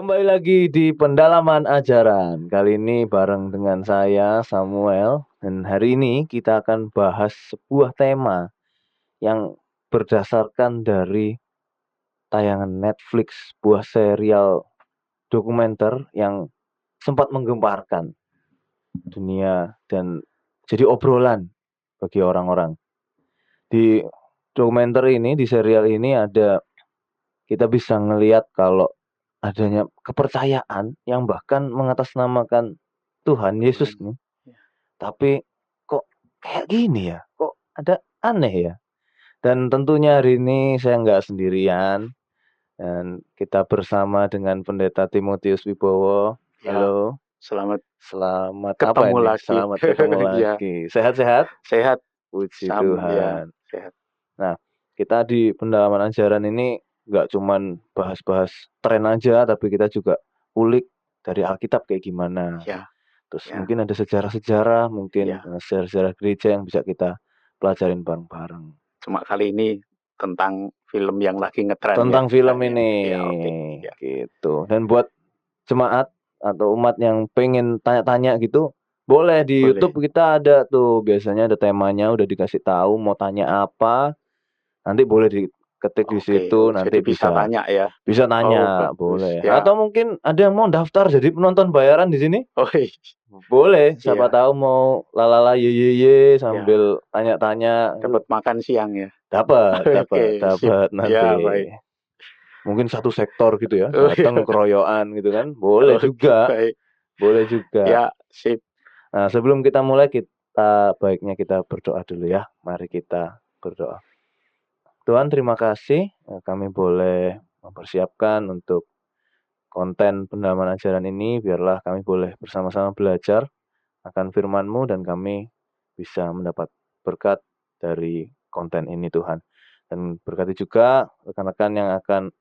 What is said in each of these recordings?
Kembali lagi di pendalaman ajaran. Kali ini bareng dengan saya Samuel dan hari ini kita akan bahas sebuah tema yang berdasarkan dari tayangan Netflix, sebuah serial dokumenter yang sempat menggemparkan dunia dan jadi obrolan bagi orang-orang. Di dokumenter ini, di serial ini kita bisa ngelihat kalau adanya kepercayaan yang bahkan mengatasnamakan Tuhan Yesus Tuhan. nih. Ya. Tapi kok kayak gini ya? Kok ada aneh ya? Dan tentunya hari ini saya nggak sendirian dan kita bersama dengan Pendeta Timotius Wibowo. Ya, Halo, selamat selamat apa ketemu ini? lagi. Selamat ketemu Ya, lagi. Sehat-sehat? sehat, Puji ya, Tuhan. sehat. Nah, kita di pendalaman ajaran ini nggak cuman bahas-bahas tren aja, tapi kita juga ulik dari Alkitab kayak gimana. Ya, Terus ya, mungkin ada sejarah-sejarah, mungkin ya. sejarah-sejarah gereja yang bisa kita pelajarin bareng-bareng. Cuma kali ini tentang film yang lagi ngetren ya. Tentang film Ya, ini, ya, oke. Ya, gitu. Dan buat jemaat atau umat yang pengen tanya-tanya gitu, boleh di boleh. YouTube kita ada tuh, biasanya ada temanya udah dikasih tahu mau tanya apa. Nanti boleh diketik di Oke, situ, jadi nanti bisa bisa tanya ya. bisa Oh, nanya, bagus. boleh. Ya. Atau mungkin ada yang mau daftar jadi penonton bayaran di sini? Oh, Boleh, siapa iya, tahu mau lalala ye ye ye ya. sambil tanya-tanya itu. Dapat makan siang ya. Dapat dapat Oke, sip. dapat Ya, nanti. baik. Mungkin satu sektor gitu ya, Oh, datang iya. keroyokan gitu kan, boleh Oke, juga baik. boleh juga. Ya, sip. Nah, sebelum kita mulai baiknya kita berdoa dulu ya. Mari kita berdoa. Tuhan terima kasih, kami boleh mempersiapkan untuk konten pendalaman ajaran ini, biarlah kami boleh bersama-sama belajar akan firman-Mu dan kami bisa mendapat berkat dari konten ini Tuhan. Dan berkati juga rekan-rekan yang akan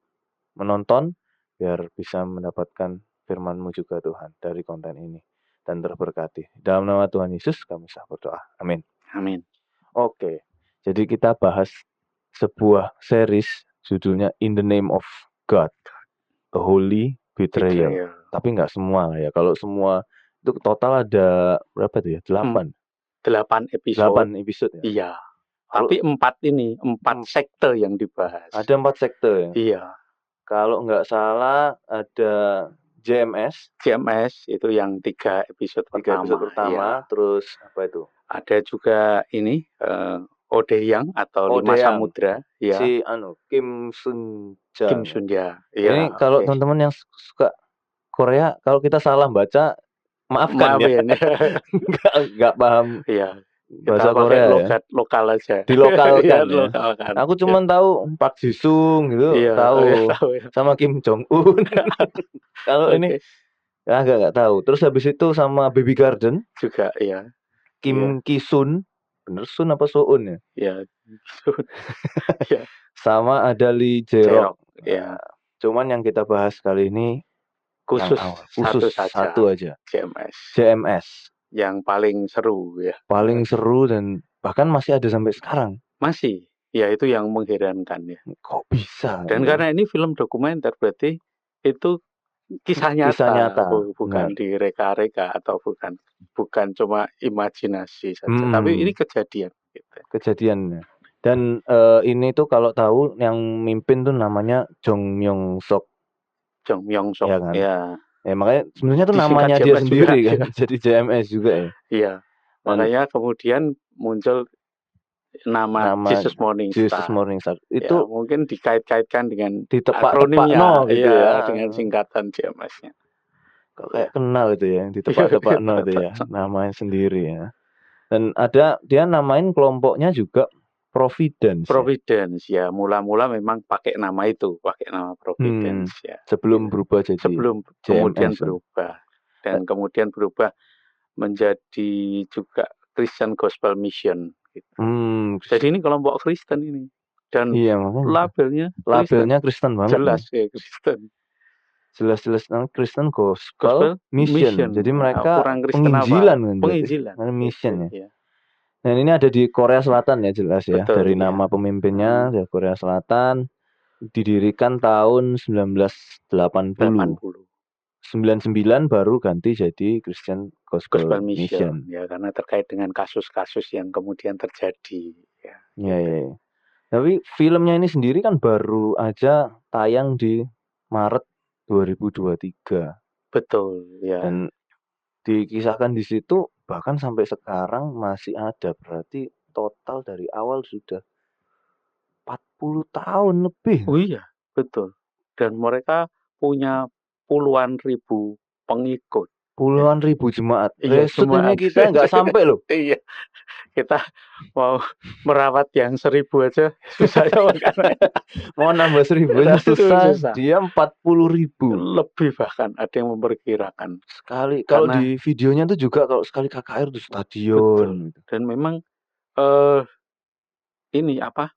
menonton, biar bisa mendapatkan firman-Mu juga Tuhan dari konten ini. Dan terberkati. Dalam nama Tuhan Yesus kami sah berdoa. Amin. Amin. Oke, jadi kita bahas sebuah series judulnya In the Name of God, A Holy Betrayal. Betrayal. Tapi nggak semua lah ya. Kalau semua itu total ada berapa tuh ya? 8. 8 episode. 8 episode ya. Iya. Kalau Tapi 4 sekte yang dibahas. ada 4 sekte ya. Iya. Kalau nggak salah ada JMS itu yang 3 episode 3 episode pertama. pertama, Iya. terus apa itu? Ada juga ini Odeyang atau 5 Odeyang. Samudra. Iya. Si Kim Sun Kim Jang. Sun Ya. Ini Iya. kalau Oke. teman-teman yang suka Korea, kalau kita salah baca, maafkan ya. Maafin. Nggak paham Iya. bahasa Kita pakai Korea ya. logat lokal aja. Iya, Dilokalkan ya. lokalkan. Aku cuman tahu Park Ji Sung gitu, Iya, tahu. tahu ya. Sama Kim Jong Un. Kalau ini Oke. nggak tahu. Terus habis itu sama Baby Garden, Juga iya. Kim Ki Sun. Bener Sun apa Soun ya? Iya. Iya. Sama ada Lee Jae-rok. Iya. Cuman yang kita bahas kali ini Khusus yang awal, khusus satu aja. JMS. Yang paling seru ya. Paling seru dan bahkan masih ada sampai sekarang. Masih. Ya itu yang mengherankan ya. Kok bisa? Dan karena ini film dokumenter berarti itu kisah nyata. Bukan direka-reka atau bukan cuma imajinasi saja. Tapi ini kejadian gitu. Kejadian. Dan ini tuh kalau tahu yang mimpin tuh namanya Jong Myung Sok. Jong Myung Sok. Ya kan? Ya. Ya makanya sebenarnya tuh Disingkat namanya dia JMS sendiri juga, kan. ya. Jadi JMS juga ya. Iya. Makanya kemudian muncul nama Jesus Morningstar. Itu ya, mungkin dikait-kaitkan dengan akronimnya gitu ya. Dengan singkatan JMS-nya. Kayak kenal itu ya, ditepak-tepak itu ya, namanya sendiri ya. Dan dia namain kelompoknya juga Providence. Providence ya. Mula-mula memang pakai nama itu, pakai nama Providence ya. Sebelum berubah jadi kemudian berubah. Dan kemudian berubah menjadi juga Christian Gospel Mission gitu. Jadi ini kelompok Kristen ini. Dan labelnya Kristen banget. Jelas ya Kristen. Jelas-jelas Kristen Gospel Mission. Jadi mereka penginjilan kan. Penginjilan. Mission ya. Dan ini ada di Korea Selatan ya jelas ya. Betul, dari nama pemimpinnya dari Korea Selatan. Didirikan tahun 1980. 99 baru ganti jadi Christian Gospel Mission. Ya, karena terkait dengan kasus-kasus yang kemudian terjadi. Ya, gitu. Ya. Tapi filmnya ini sendiri kan baru aja tayang di Maret 2023. Betul, ya. Dan dikisahkan di situ bahkan sampai sekarang masih ada, berarti total dari awal sudah 40 tahun lebih. Oh iya, betul. Dan mereka punya puluhan ribu pengikut. Puluhan ribu jemaat. Iya, Resutnya kita nggak sampai loh. Iya, kita mau merawat yang 1000 aja susah ya makanya. Mau nambah 1000 aja susah. Dia 40.000. Lebih bahkan ada yang memperkirakan. Sekali. Kalau di videonya tuh juga kalau sekali KKR di stadion. Betul. Dan memang ini apa?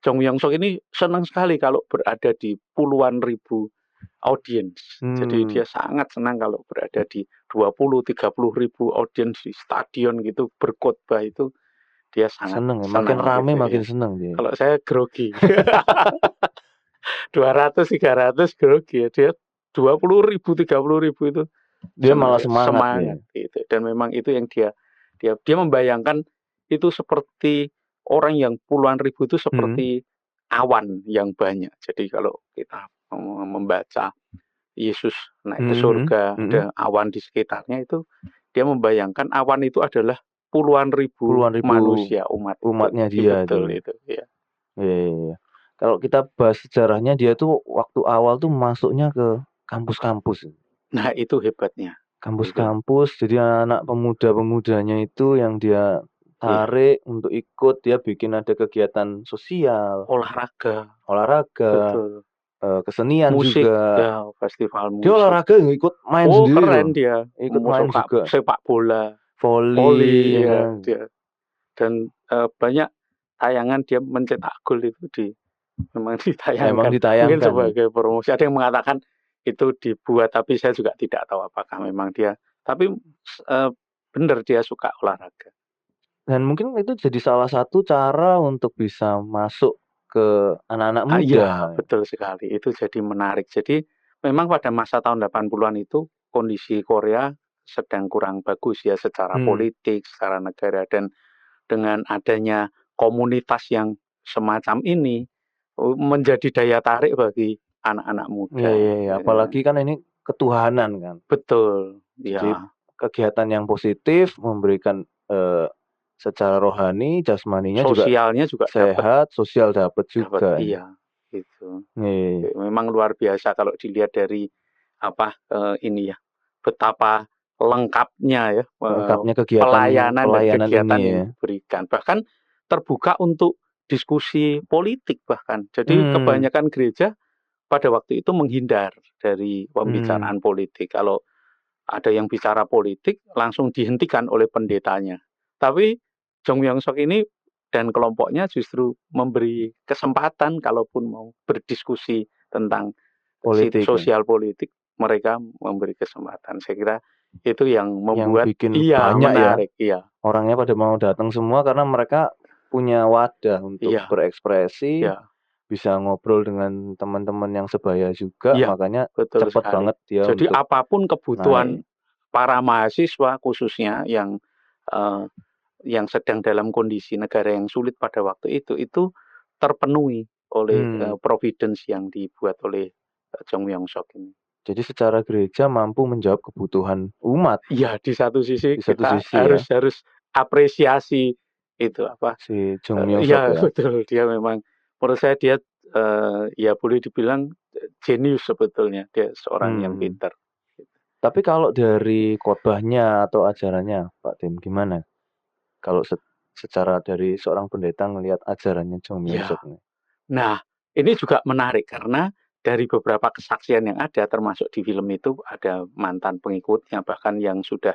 Jong Yong Sok ini senang sekali kalau berada di puluhan ribu audiens. Jadi dia sangat senang kalau berada di 20-30 ribu audiens di stadion gitu berkhotbah itu dia sangat senang. Makin rame gitu, makin senang dia. Kalau saya grogi. 200-300 grogi ya, dia 20.000 30.000 itu dia malah semangat gitu. Dan memang itu yang dia membayangkan itu seperti orang yang puluhan ribu itu seperti awan yang banyak. Jadi kalau kita membaca Yesus naik ke surga, ada awan di sekitarnya, itu dia membayangkan awan itu adalah puluhan ribu manusia, umatnya dia. Betul itu, ya. Iya. Kalau kita bahas sejarahnya, dia tuh waktu awal tuh masuknya ke kampus-kampus. Nah, itu hebatnya. Kampus-kampus, jadi anak pemuda-pemudanya itu yang dia tarik untuk ikut, dia bikin ada kegiatan sosial, olahraga, betul. Kesenian musik, juga. Ya, festival musik. Dia olahraga ikut main sendiri. Keren dia. Ikut main juga. Sepak bola, voli ya. Dia. Dan banyak tayangan dia mencetak gol itu memang ditayangkan. Mungkin sebagai promosi. Ada yang mengatakan itu dibuat, tapi saya juga tidak tahu apakah memang dia. Tapi benar dia suka olahraga. Dan mungkin itu jadi salah satu cara untuk bisa masuk ke anak-anak muda. Iya, betul sekali. Itu jadi menarik. Jadi memang pada masa tahun 80-an itu kondisi Korea sedang kurang bagus ya secara politik, secara negara, dan dengan adanya komunitas yang semacam ini menjadi daya tarik bagi anak-anak muda. Iya. Apalagi kan ini ketuhanan kan. Betul. Jadi kegiatan yang positif memberikan secara rohani, jasmaninya sosialnya juga sehat, sosial dapat juga. Iya, gitu. Memang luar biasa kalau dilihat dari ini ya, betapa lengkapnya ya pelayanan dan kegiatan yang diberikan. Bahkan terbuka untuk diskusi politik bahkan. Jadi kebanyakan gereja pada waktu itu menghindar dari pembicaraan politik. Kalau ada yang bicara politik langsung dihentikan oleh pendetanya. Tapi Jong Yong Sok ini dan kelompoknya justru memberi kesempatan kalaupun mau berdiskusi tentang sosial politik, mereka memberi kesempatan. Saya kira itu yang membuat menarik. Ya. Orangnya pada mau datang semua karena mereka punya wadah untuk berekspresi. Bisa ngobrol dengan teman-teman yang sebaya juga, makanya cepat banget dia. Jadi apapun kebutuhan para mahasiswa khususnya yang sedang dalam kondisi negara yang sulit pada waktu itu terpenuhi oleh providence yang dibuat oleh Jong Yong Sok ini. Jadi secara gereja mampu menjawab kebutuhan umat. Iya, di satu sisi kita harus apresiasi itu si Jong Yong Sok ya. Betul, dia memang menurut saya dia ya boleh dibilang jenius sebetulnya, dia seorang yang pintar. Tapi kalau dari khotbahnya atau ajarannya, Pak Tim, gimana? Kalau secara dari seorang pendeta ngelihat ajarannya Jong Yong Sok ini. Nah, ini juga menarik karena dari beberapa kesaksian yang ada, termasuk di film itu ada mantan pengikutnya, bahkan yang sudah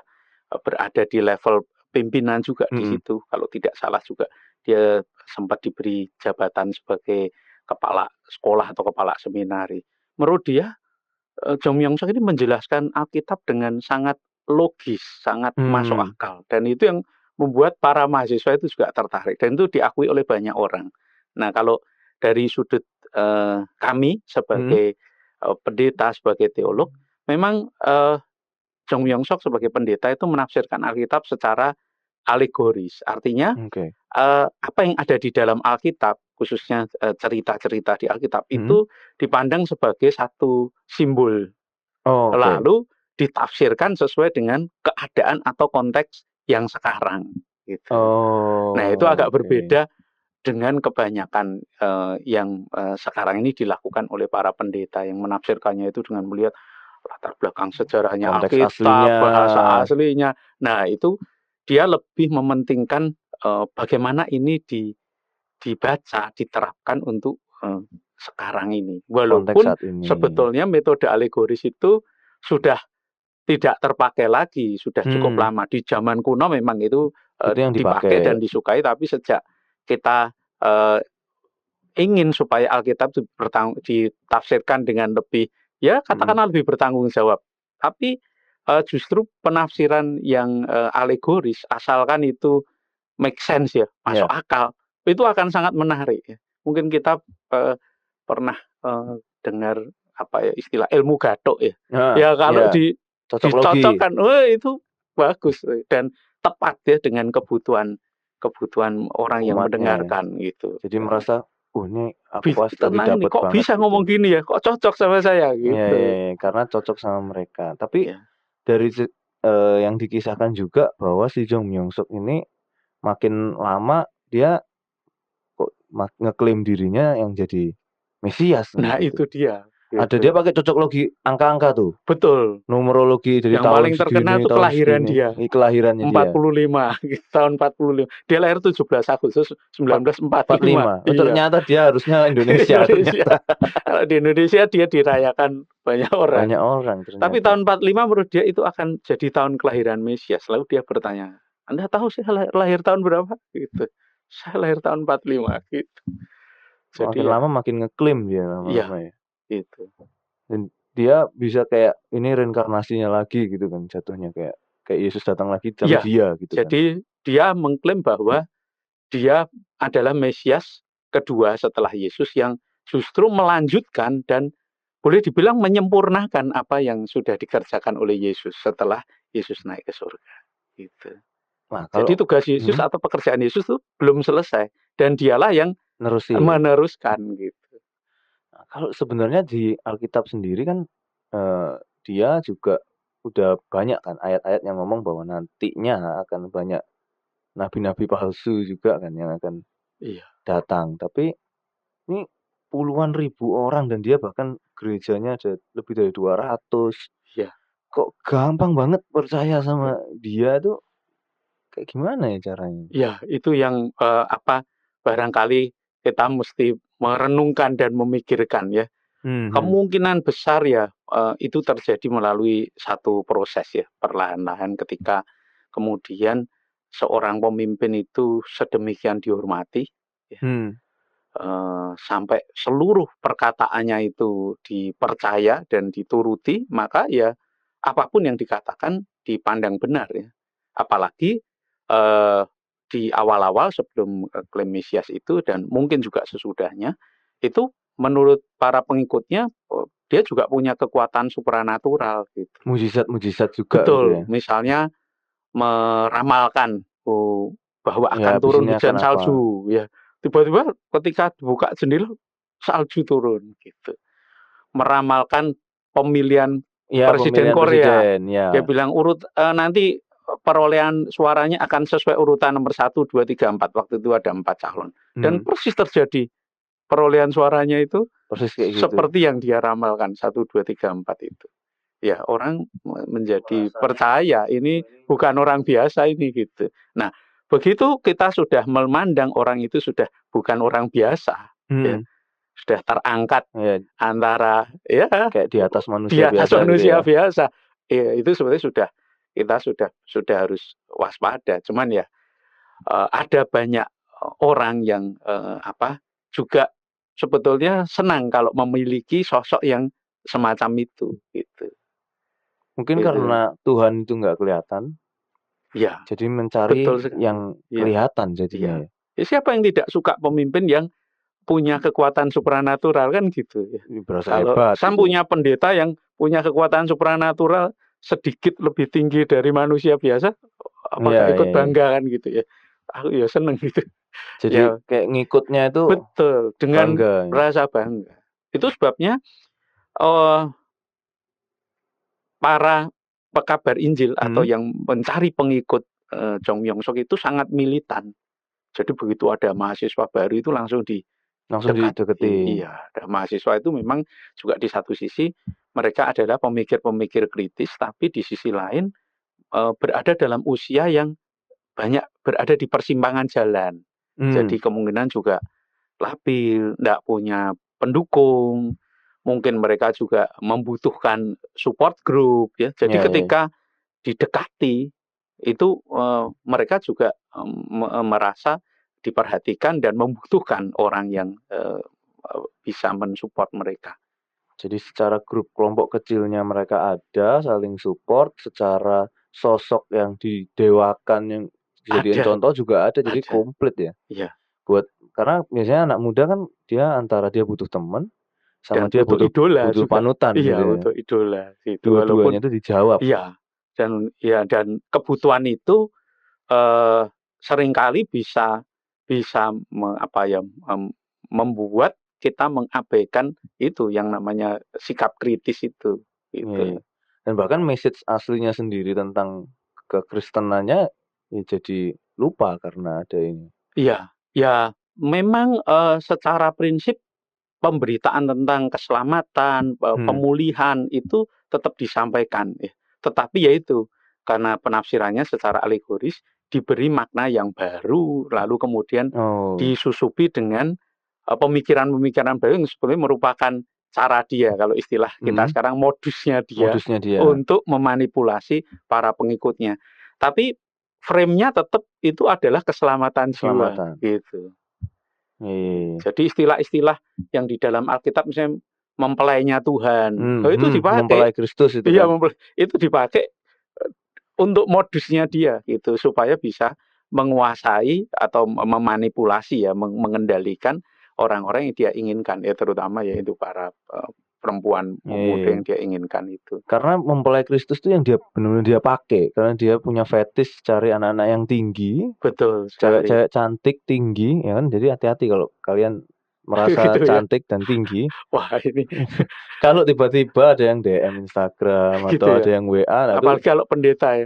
berada di level pimpinan juga di situ. Kalau tidak salah juga dia sempat diberi jabatan sebagai kepala sekolah atau kepala seminari. Menurut dia, Jong Yong Sok ini menjelaskan Alkitab dengan sangat logis, sangat masuk akal. Dan itu yang membuat para mahasiswa itu juga tertarik. Dan itu diakui oleh banyak orang. Nah, kalau dari sudut kami sebagai pendeta, sebagai teolog, memang Jong Myung-sok sebagai pendeta itu menafsirkan Alkitab secara alegoris. Artinya apa yang ada di dalam Alkitab, khususnya cerita-cerita di Alkitab itu dipandang sebagai satu simbol. Lalu ditafsirkan sesuai dengan keadaan atau konteks yang sekarang. Gitu. Nah itu agak berbeda dengan kebanyakan yang sekarang ini dilakukan oleh para pendeta yang menafsirkannya itu dengan melihat latar belakang sejarahnya Alkitab, bahasa aslinya. Nah itu dia lebih mementingkan bagaimana ini dibaca, diterapkan untuk sekarang ini. Walaupun sebetulnya metode alegoris itu sudah tidak terpakai lagi, sudah cukup lama. Di zaman kuno memang itu dipakai dan disukai, tapi sejak kita ingin supaya Alkitab ditafsirkan dengan lebih, ya katakanlah lebih bertanggung jawab. Tapi justru penafsiran yang alegoris, asalkan itu make sense ya, masuk akal, itu akan sangat menarik. Ya. Mungkin kita pernah dengar apa ya istilah ilmu gathuk ya. Ya kalau dicocokkan, itu bagus dan tepat ya dengan kebutuhan orang yang mendengarkan gitu. Jadi merasa ini aku pasti dapat kok bisa ngomong gini ya, kok cocok sama saya gitu. Iya, karena cocok sama mereka. Tapi dari yang dikisahkan juga bahwa si Jong Myung-sok ini makin lama dia kok ngeklaim dirinya yang jadi Mesias. Nah gitu. Itu dia. Gitu. Ada dia pakai cocok logi angka-angka tuh. Betul. Numerologi dari yang tahun paling terkenal itu kelahiran segini. dia. Kelahirannya 45, dia. Tahun 45. Dia lahir 17 Agustus 1945. Ternyata dia harusnya Indonesia. Kalau di Indonesia dia dirayakan banyak orang. Ternyata. Tapi tahun 45 menurut dia itu akan jadi tahun kelahiran Mesias. Lalu dia bertanya, Anda tahu saya lahir tahun berapa? Gitu. Saya lahir tahun 45 gitu. Jadi makin lama makin ngeklaim dia lama-lama ya. Gitu. Dan dia bisa kayak ini reinkarnasinya lagi gitu kan, jatuhnya kayak Yesus datang lagi tapi dia gitu. Jadi dia mengklaim bahwa dia adalah Mesias kedua setelah Yesus yang justru melanjutkan dan boleh dibilang menyempurnakan apa yang sudah dikerjakan oleh Yesus setelah Yesus naik ke surga. Gitu. Nah, jadi tugas Yesus atau pekerjaan Yesus itu belum selesai dan dialah yang meneruskan gitu. Nah, kalau sebenarnya di Alkitab sendiri kan dia juga udah banyak kan ayat-ayat yang ngomong bahwa nantinya akan banyak nabi-nabi palsu juga kan yang akan datang. Tapi ini puluhan ribu orang dan dia bahkan gerejanya ada lebih dari 200. Iya. Kok gampang banget percaya sama dia tuh kayak gimana ya caranya? Ya, itu yang barangkali kita mesti merenungkan dan memikirkan ya. Kemungkinan besar ya itu terjadi melalui satu proses ya, perlahan-lahan ketika kemudian seorang pemimpin itu sedemikian dihormati ya, sampai seluruh perkataannya itu dipercaya dan dituruti, maka ya apapun yang dikatakan dipandang benar ya. Apalagi di awal-awal sebelum klaim Mesias itu dan mungkin juga sesudahnya itu menurut para pengikutnya dia juga punya kekuatan supranatural gitu. Mujizat juga. Betul. Gitu ya? Misalnya meramalkan bahwa akan turun hujan salju ya. Tiba-tiba ketika dibuka jendela salju turun gitu. Meramalkan pemilihan presiden Korea. Dia bilang nanti perolehan suaranya akan sesuai urutan nomor 1, 2, 3, 4. Waktu itu ada 4 calon. Dan persis terjadi. Perolehan suaranya itu persis kayak gitu. Seperti yang dia ramalkan 1, 2, 3, 4 itu. Ya orang menjadi percaya ini bukan orang biasa ini gitu. Nah begitu kita sudah memandang orang itu sudah bukan orang biasa. Ya, sudah terangkat antara ya kayak di atas manusia biasa. Ya, itu sebenarnya kita sudah harus waspada. Cuman ya ada banyak orang yang juga sebetulnya senang kalau memiliki sosok yang semacam itu gitu. Mungkin karena Tuhan itu nggak kelihatan. Ya. Jadi mencari yang kelihatan jadinya. Ya, siapa yang tidak suka pemimpin yang punya kekuatan supranatural kan gitu ya. Berasa kalau hebat. Sam punya pendeta yang punya kekuatan supranatural sedikit lebih tinggi dari manusia biasa, apakah ikut bangga kan gitu ya. Aku ya seneng gitu. Jadi Ya, kayak ngikutnya itu betul, dengan bangga. rasa bangga. Itu sebabnya para pekabar Injil atau yang mencari pengikut Jong Myung-sok itu sangat militan. Jadi begitu ada mahasiswa baru itu langsung didekati. Iya, mahasiswa itu memang juga di satu sisi mereka adalah pemikir-pemikir kritis, tapi di sisi lain berada dalam usia yang banyak berada di persimpangan jalan. Jadi kemungkinan juga labil, tidak punya pendukung, mungkin mereka juga membutuhkan support group ya. Jadi ketika didekati itu mereka juga merasa diperhatikan dan membutuhkan orang yang bisa mensupport mereka. Jadi secara grup kelompok kecilnya mereka ada, saling support, secara sosok yang didewakan yang dijadiin contoh juga ada, jadi komplit ya. Iya. Karena biasanya anak muda kan dia antara dia butuh teman sama dan dia butuh idola butuh juga. panutan Iya, gitu ya. butuh idola gitu. Dua-duanya itu dijawab. Iya. Dan kebutuhan itu seringkali bisa membuat kita mengabaikan itu yang namanya sikap kritis itu gitu. Dan bahkan message aslinya sendiri tentang kekristenannya ya jadi lupa karena ada ini. Iya, ya memang secara prinsip pemberitaan tentang keselamatan, pemulihan itu tetap disampaikan ya. Tetapi yaitu karena penafsirannya secara alegoris diberi makna yang baru, lalu kemudian disusupi dengan pemikiran-pemikiran baru yang sebetulnya merupakan cara dia, kalau istilah kita sekarang modusnya dia untuk memanipulasi para pengikutnya. Tapi frame-nya tetap itu adalah keselamatan jiwa gitu. Jadi istilah-istilah yang di dalam Alkitab misalnya mempelainya Tuhan, itu dipakai. Mempelai Kristus itu iya, kan. itu dipakai untuk modusnya dia gitu supaya bisa menguasai atau memanipulasi ya, mengendalikan orang-orang yang dia inginkan ya, terutama yaitu para perempuan muda yang dia inginkan itu. Karena mempelai Kristus itu yang dia benar-benar dia pakai, karena dia punya fetish cari anak-anak yang tinggi, betul, cewek-cewek cantik tinggi, ya kan. Jadi hati-hati kalau kalian merasa gitu cantik dan tinggi. Wah ini. Kalau tiba-tiba ada yang DM Instagram gitu atau ya? ada yang WA, apalagi kalau pendeta ya.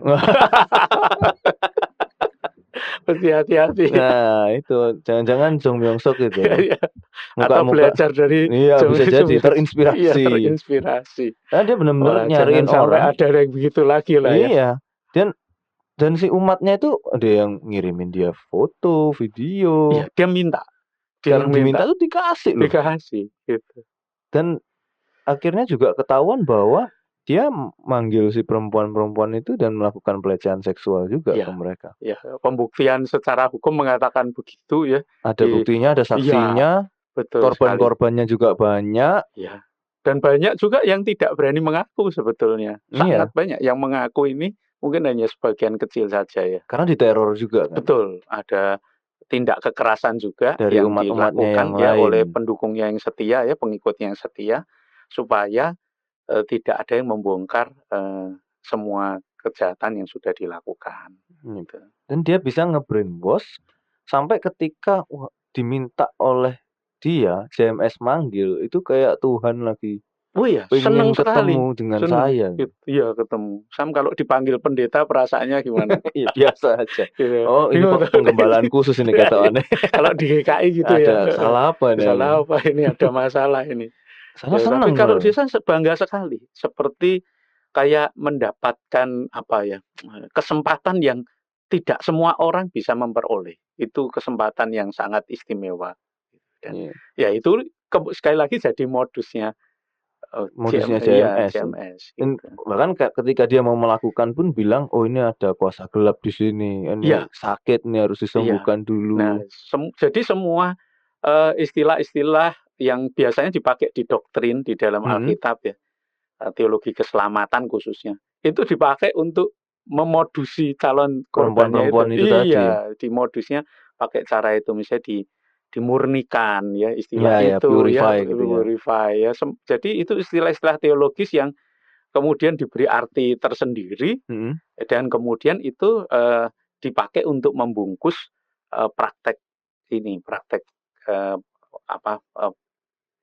Mesti hati-hati. Nah itu jangan-jangan Jong Myung-sok gitu. Atau belajar dari bisa jadi terinspirasi. Iya, terinspirasi. Nah, dia benar-benar nyariin sampai orang. ada yang begitu lagi lah ya. Iya. Dan si umatnya itu ada yang ngirimin dia foto, video. Iya, dia minta. Yang diminta itu dikasih loh. Dikasih gitu. Dan akhirnya juga ketahuan bahwa dia manggil si perempuan-perempuan itu dan melakukan pelecehan seksual juga ke mereka. Ya, pembuktian secara hukum mengatakan begitu ya. Ada buktinya, ada saksinya. Korban-korbannya juga banyak. Ya. Dan banyak juga yang tidak berani mengaku sebetulnya. Sangat banyak yang mengaku ini, mungkin hanya sebagian kecil saja ya. Karena diteror juga kan. Betul, ada tindak kekerasan juga dari yang dilakukan ya oleh pendukungnya yang setia ya, pengikutnya yang setia, supaya tidak ada yang membongkar semua kejahatan yang sudah dilakukan. Gitu. Dan dia bisa nge-brainwash sampai ketika diminta oleh dia JMS manggil itu kayak Tuhan lagi. Oh iya, senang sekali ketemu dengan saya. Iya, ketemu. Sam kalau dipanggil pendeta perasaannya gimana? Iya, biasa aja. Oh, ini penggembalaan khusus ini kata aneh. Kalau di GKI gitu ya. Ada salah apa nih? Salah apa ini, ada masalah ini. Saya senang. Tapi kalau dia bangga sekali, seperti kayak mendapatkan kesempatan yang tidak semua orang bisa memperoleh. Itu kesempatan yang sangat istimewa. Dan ya itu sekali lagi jadi modusnya JMS. Gitu. Bahkan ketika dia mau melakukan pun bilang, oh ini ada kuasa gelap di sini, ini sakit nih harus disembuhkan dulu. Nah, jadi semua istilah-istilah yang biasanya dipakai di doktrin di dalam Alkitab ya, teologi keselamatan khususnya, itu dipakai untuk memodusi calon korbannya itu. Iya, dimodusnya pakai cara itu, misalnya dimurnikan ya, istilah itu purify, purify ya. Jadi itu istilah-istilah teologis yang kemudian diberi arti tersendiri, dan kemudian itu dipakai untuk membungkus praktek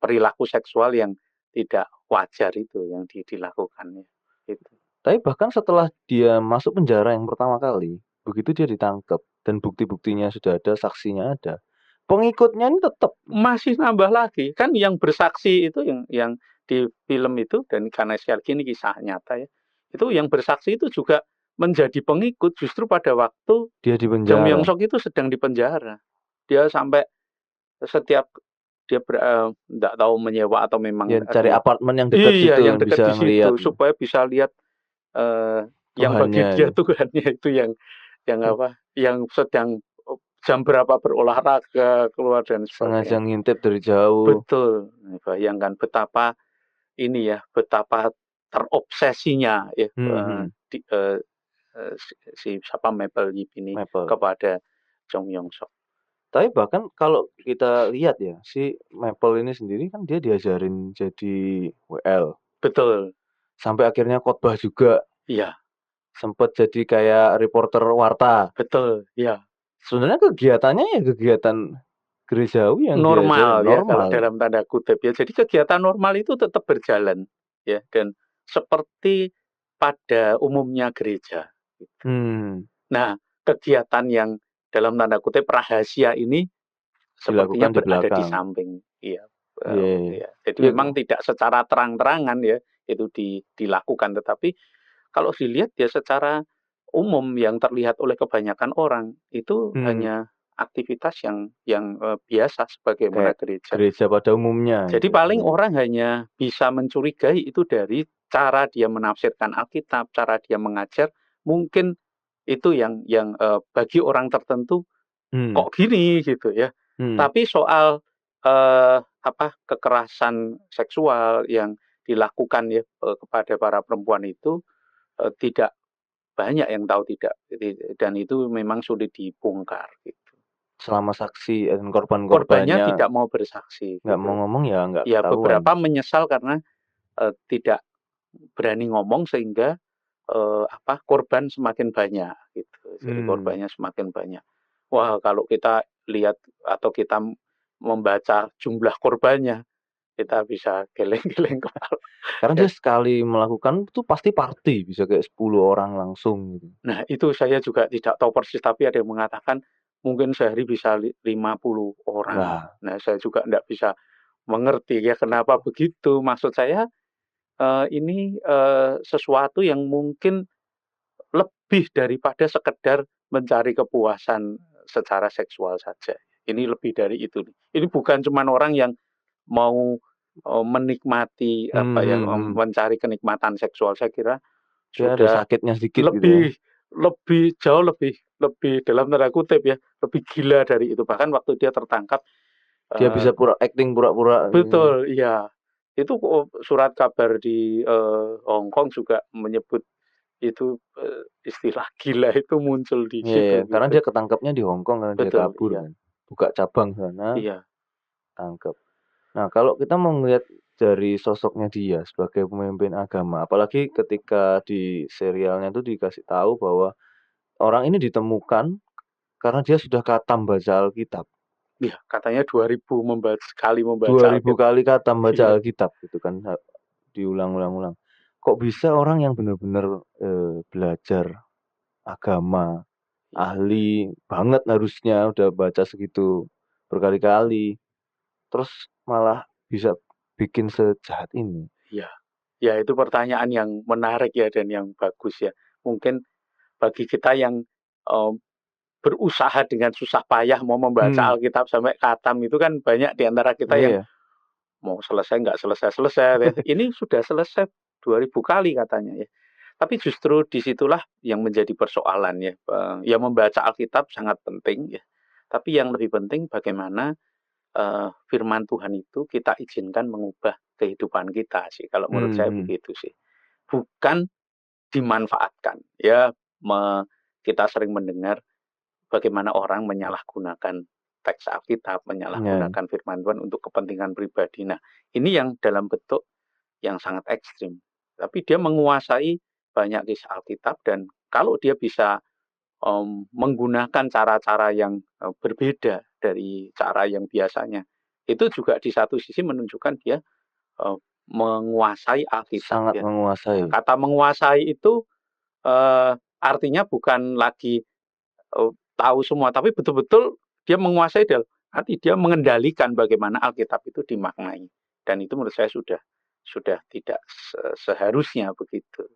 perilaku seksual yang tidak wajar itu yang dilakukannya. Itu. Tapi bahkan setelah dia masuk penjara yang pertama kali, begitu dia ditangkap dan bukti-buktinya sudah ada, saksinya ada, pengikutnya ini tetap masih nambah lagi. Kan yang bersaksi itu yang di film itu, dan karena sekali lagi ini kisah nyata ya, itu yang bersaksi itu juga menjadi pengikut justru pada waktu dia di Jang penjara. Myung Sok itu sedang di penjara. Dia sampai setiap dia nggak tahu menyewa atau memang Ya, cari apartemen yang dekat iya, situ yang dekat bisa di situ ngelihat. supaya bisa lihat yang bagi Tuhannya dia itu. Tuhannya itu yang apa? Yang sedang jam berapa berolahraga keluar dan Sengaja sebagainya. ngintip dari jauh. Betul. Bayangkan betapa ini ya, betapa terobsesinya ya si siapa Maple Yip ini kepada Jong Myung Sok. Tapi bahkan kalau kita lihat ya, si Maple ini sendiri kan dia diajarin jadi WL. Betul. Sampai akhirnya khotbah juga. Iya. Sempat jadi kayak reporter warta. Betul, iya. Sebenarnya kegiatannya ya kegiatan gerejawi yang normal ya, kalau normal. dalam tanda kutip ya. Jadi kegiatan normal itu tetap berjalan ya, dan seperti pada umumnya gereja. Nah, kegiatan yang dalam tanda kutip rahasia ini sepertinya Dilakukan di berada di belakang. samping. Iya. Ya. Jadi memang tidak secara terang-terangan ya itu dilakukan, tetapi kalau dilihat ya secara umum yang terlihat oleh kebanyakan orang itu hanya aktivitas yang biasa sebagaimana gereja. Gereja pada umumnya. Jadi paling orang hanya bisa mencurigai itu dari cara dia menafsirkan Alkitab, cara dia mengajar, mungkin itu yang bagi orang tertentu kok gini gitu ya. Tapi soal kekerasan seksual yang dilakukan ya kepada para perempuan itu tidak banyak yang tahu, tidak, dan itu memang sulit dibongkar gitu. Selama saksi dan korbannya tidak mau bersaksi, nggak mau ngomong ya nggak ya ketahuan. beberapa menyesal karena tidak berani ngomong sehingga korban semakin banyak gitu. Jadi korbannya semakin banyak. Wah, kalau kita lihat atau kita membaca jumlah korbannya, kita bisa geleng-geleng kepala. Karena dia sekali melakukan itu pasti party, bisa kayak 10 orang langsung gitu. Nah, itu saya juga tidak tahu persis, tapi ada yang mengatakan mungkin sehari bisa 50 orang. Nah, saya juga tidak bisa mengerti ya kenapa begitu. Maksud saya ini sesuatu yang mungkin lebih daripada sekedar mencari kepuasan secara seksual saja. Ini lebih dari itu. Ini bukan cuma orang yang mau menikmati mencari kenikmatan seksual. Saya kira dia ada sudah sakitnya sedikit lebih jauh lebih dalam tanda kutip ya, lebih gila dari itu. Bahkan waktu dia tertangkap dia bisa acting pura-pura. Betul, iya. Itu surat kabar di Hong Kong juga menyebut itu istilah gila itu muncul di situ. Karena dia ketangkapnya di Hong Kong karena dia kabur kan. Buka cabang sana. Iya. Tangkap. Nah, kalau kita mau melihat dari sosoknya dia sebagai pemimpin agama, apalagi ketika di serialnya itu dikasih tahu bahwa orang ini ditemukan karena dia sudah khatam baca Alkitab. Iya, katanya 2000 kali membaca 2000 kali khatam baca Alkitab gitu kan, diulang-ulang. Kok bisa orang yang benar-benar belajar agama, ahli banget harusnya udah baca segitu berkali-kali, terus malah bisa bikin sejahat ini? Iya. Ya, itu pertanyaan yang menarik ya dan yang bagus ya. Mungkin bagi kita yang berusaha dengan susah payah mau membaca Alkitab sampai khatam itu kan banyak di antara kita yang mau selesai nggak selesai-selesai. Ini sudah selesai 2000 kali katanya ya. Tapi justru disitulah yang menjadi persoalan ya. Ya membaca Alkitab sangat penting ya. Tapi yang lebih penting bagaimana firman Tuhan itu kita izinkan mengubah kehidupan kita sih. Kalau menurut saya begitu sih. Bukan dimanfaatkan. Ya, kita sering mendengar bagaimana orang menyalahgunakan teks Alkitab, menyalahgunakan firman Tuhan untuk kepentingan pribadi. Nah, ini yang dalam bentuk yang sangat ekstrim. tapi dia menguasai banyak kisah Alkitab, dan kalau dia bisa menggunakan cara-cara yang berbeda dari cara yang biasanya, itu juga di satu sisi menunjukkan dia menguasai Alkitab Sangat ya. menguasai. Kata menguasai itu artinya bukan lagi tahu semua, tapi betul-betul dia menguasai dalam arti dia mengendalikan bagaimana Alkitab itu dimaknai, dan itu menurut saya sudah tidak seharusnya begitu.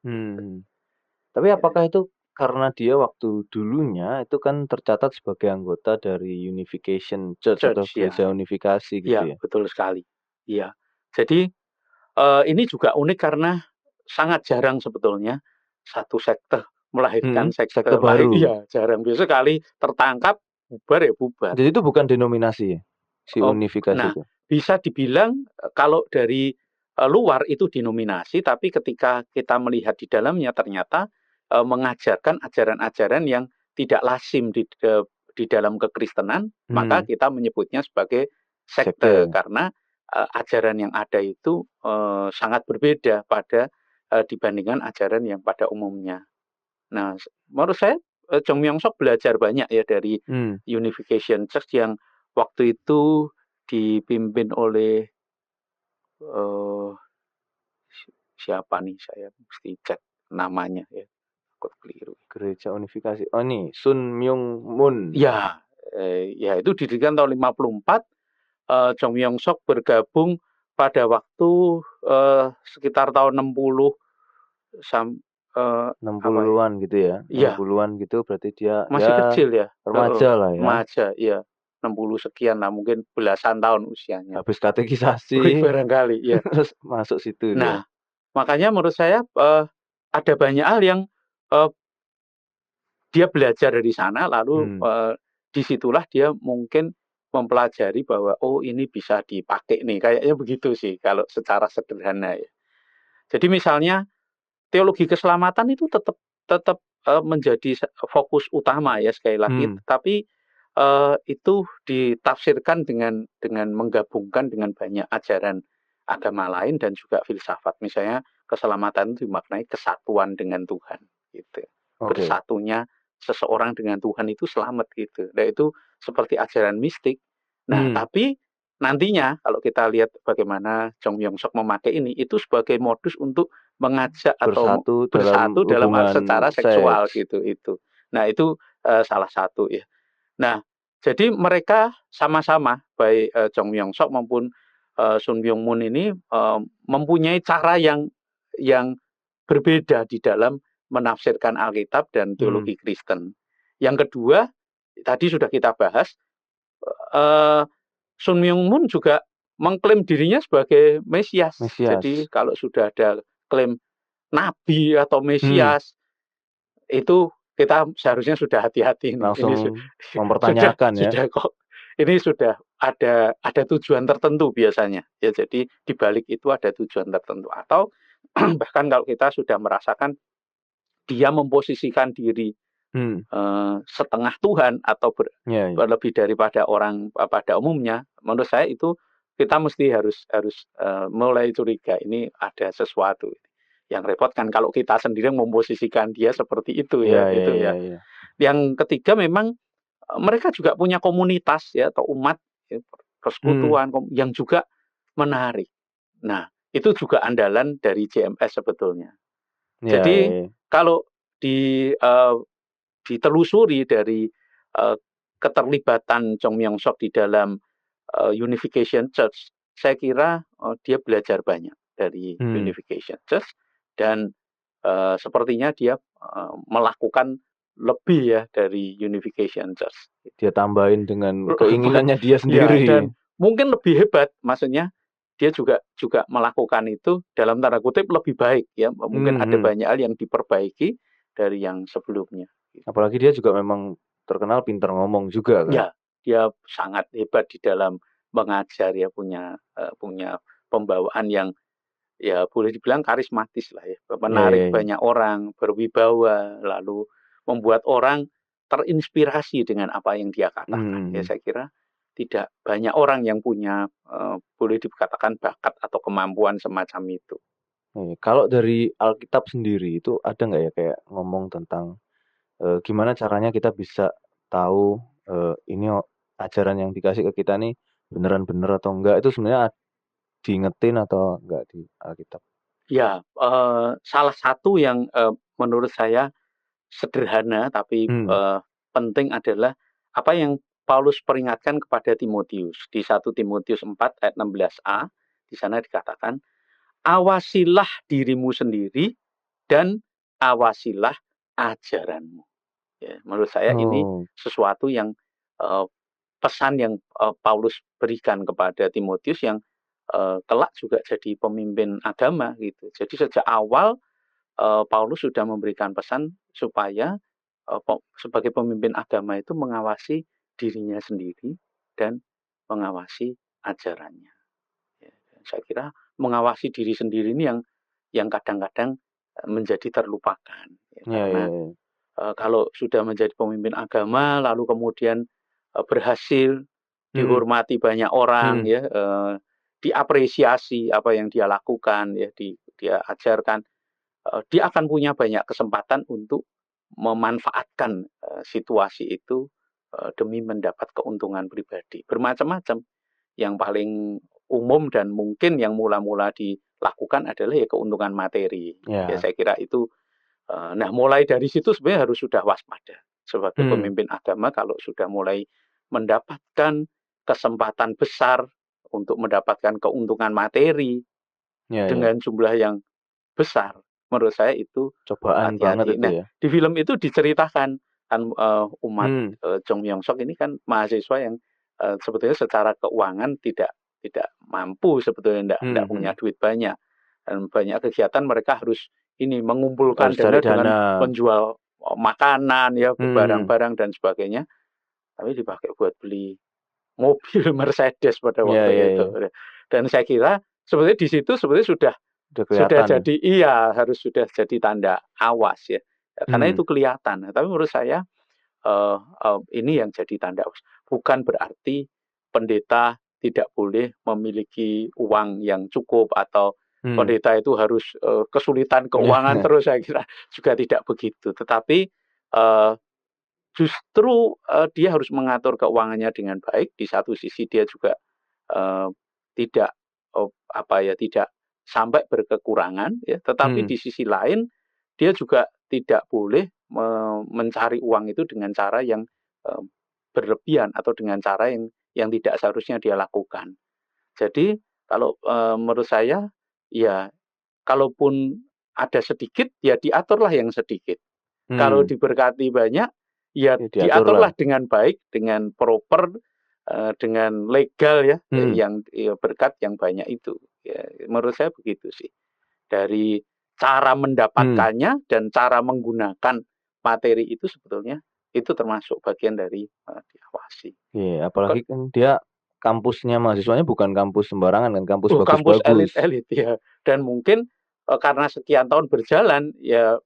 Tapi apakah itu karena dia waktu dulunya itu kan tercatat sebagai anggota dari Unification Church atau Gereja Unifikasi gitu ya? Betul sekali. Iya. Jadi ini juga unik karena sangat jarang sebetulnya satu sekte melahirkan sekte baru. Iya, jarang. Biasa sekali tertangkap bubar ya bubar. Jadi itu bukan denominasi ya? Si Unifikasi itu. Bisa dibilang kalau dari luar itu denominasi, tapi ketika kita melihat di dalamnya ternyata mengajarkan ajaran-ajaran yang tidak lazim di dalam kekristenan, maka kita menyebutnya sebagai sekte karena ajaran yang ada itu sangat berbeda dibandingkan ajaran yang pada umumnya. Nah, menurut saya Chong Myong Sok belajar banyak ya dari Unification Church yang waktu itu dipimpin oleh siapa nih, saya mesti cek namanya ya, takut keliru. Gereja Unifikasi. Oh nih, Sun Myung Moon. Ya, ya itu didirikan tahun 54. Chong Myong Sok bergabung pada waktu sekitar tahun 60 60-an gitu ya. Iya. 60-an gitu berarti dia masih kecil ya. Remaja lah ya. Remaja, iya. 60 sekian lah, mungkin belasan tahun usianya. Habis katekisasi. Barangkali, ya. Terus masuk situ dia. Nah, makanya menurut saya ada banyak hal yang dia belajar dari sana, lalu disitulah dia mungkin mempelajari bahwa oh ini bisa dipakai nih, kayaknya begitu sih kalau secara sederhana ya. Jadi misalnya teologi keselamatan itu tetap menjadi fokus utama ya sekali lagi, tapi itu ditafsirkan dengan menggabungkan dengan banyak ajaran agama lain dan juga filsafat. Misalnya keselamatan itu dimaknai kesatuan dengan Tuhan gitu. Bersatunya seseorang dengan Tuhan itu selamat gitu. Nah, itu seperti ajaran mistik. Nah, tapi nantinya kalau kita lihat bagaimana Chong Myong Sok memakai ini, itu sebagai modus untuk mengajak atau bersatu dalam secara seksual gitu itu. Nah, itu salah satu ya. Nah, jadi mereka sama-sama baik Chong Myong Sok maupun Sun Myung Moon ini mempunyai cara yang berbeda di dalam menafsirkan Alkitab dan teologi Kristen. Yang kedua, tadi sudah kita bahas, Sun Myung Moon juga mengklaim dirinya sebagai Mesias. Jadi kalau sudah ada klaim Nabi atau Mesias, itu kita seharusnya sudah hati-hati. Langsung ini mempertanyakan ya. Ini sudah ada tujuan tertentu biasanya. Ya, jadi di balik itu ada tujuan tertentu. Atau bahkan kalau kita sudah merasakan dia memposisikan diri setengah Tuhan atau lebih daripada orang pada umumnya, menurut saya itu kita mesti harus mulai curiga, ini ada sesuatu. Yang repot kan kalau kita sendiri memposisikan dia seperti itu ya. Yang ketiga memang mereka juga punya komunitas ya atau umat ya, persekutuan yang juga menarik. Nah, itu juga andalan dari JMS sebetulnya. Jadi kalau ditelusuri dari keterlibatan Chong Myong Sok di dalam Unification Church, saya kira dia belajar banyak dari Unification Church dan sepertinya dia melakukan lebih ya dari Unification Church. Dia tambahin dengan keinginannya dia sendiri. Ya, dan mungkin lebih hebat, maksudnya dia juga melakukan itu dalam tanda kutip lebih baik ya. Mungkin ada banyak hal yang diperbaiki dari yang sebelumnya. Apalagi dia juga memang terkenal pintar ngomong juga kan. Ya, dia sangat hebat di dalam mengajar ya, punya pembawaan yang ya boleh dibilang karismatis lah ya, menarik banyak orang, berwibawa, lalu membuat orang terinspirasi dengan apa yang dia katakan. Ya, saya kira tidak banyak orang yang punya boleh dikatakan bakat atau kemampuan semacam itu. Kalau dari Alkitab sendiri itu ada nggak ya kayak ngomong tentang, gimana caranya kita bisa tahu, ini ajaran yang dikasih ke kita nih beneran bener atau enggak, itu sebenarnya diingetin atau enggak di Alkitab? Ya, salah satu yang, menurut saya sederhana tapi, Hmm. penting adalah apa yang Paulus peringatkan kepada Timotius. Di 1 Timotius 4 ayat 16a, di sana dikatakan, "Awasilah dirimu sendiri dan awasilah ajaranmu." Ya, menurut saya ini Oh. sesuatu yang, eee, pesan yang, Paulus berikan kepada Timotius yang, kelak juga jadi pemimpin agama gitu. Jadi sejak awal, Paulus sudah memberikan pesan supaya, sebagai pemimpin agama itu mengawasi dirinya sendiri dan mengawasi ajarannya. Ya, saya kira mengawasi diri sendiri ini yang kadang-kadang, menjadi terlupakan, ya Iya iya karena, iya. kalau sudah menjadi pemimpin agama lalu kemudian, berhasil Hmm. dihormati banyak orang Hmm. ya, diapresiasi apa yang dia lakukan ya, dia ajarkan, dia akan punya banyak kesempatan untuk memanfaatkan, situasi itu, demi mendapat keuntungan pribadi, bermacam-macam. Yang paling umum dan mungkin yang mula-mula dilakukan adalah ya keuntungan materi. Ya Ya. saya kira itu, nah mulai dari situ sebenarnya harus sudah waspada sebagai Hmm. pemimpin agama kalau sudah mulai mendapatkan kesempatan besar untuk mendapatkan keuntungan materi Ya ya. dengan jumlah yang besar, menurut saya itu, Cobaan banget hati-hati. itu Nah, ya? di film itu diceritakan kan, umat, Hmm. Jong Myung Sok ini kan mahasiswa yang, sebetulnya secara keuangan tidak mampu sebetulnya, ndak Hmm punya hmm. duit banyak, dan banyak kegiatan mereka harus ini mengumpulkan Harus cari dana dengan dana. menjual, makanan ya, Hmm hmm. barang-barang dan sebagainya, tapi dipakai buat beli mobil Mercedes pada Iya iya waktu itu. iya. Dan saya kira sebetulnya di situ sebetulnya Udah sudah kelihatan ya? jadi iya, harus sudah jadi tanda awas ya. Karena Hmm. itu kelihatan. Tapi menurut saya, ini yang jadi tanda awas. Bukan berarti pendeta tidak boleh memiliki uang yang cukup atau Hmm. pendeta itu harus, kesulitan keuangan Iya. terus, saya kira juga tidak begitu. Tetapi, eee, justru, dia harus mengatur keuangannya dengan baik, di satu sisi dia juga, eee, tidak, apa ya, tidak sampai berkekurangan ya, tetapi Hmm. di sisi lain dia juga tidak boleh mencari uang itu dengan cara yang, eee, berlebihan atau dengan cara yang tidak seharusnya dia lakukan. Jadi kalau, menurut saya, ya kalaupun ada sedikit, ya diaturlah yang sedikit. Kalau Hmm. diberkati banyak, ya Ya diaturlah. diaturlah dengan baik, dengan proper, dengan legal ya, Hmm. yang berkat yang banyak itu. Ya menurut saya begitu sih. Dari cara Hmm. mendapatkannya dan cara menggunakan materi itu sebetulnya itu termasuk bagian dari, diawasi. Iya, apalagi kan dia kampusnya mahasiswanya bukan kampus sembarangan kan, kampus Oh, kampus bagus-bagus. elit-elit ya, dan mungkin, karena sekian tahun berjalan ya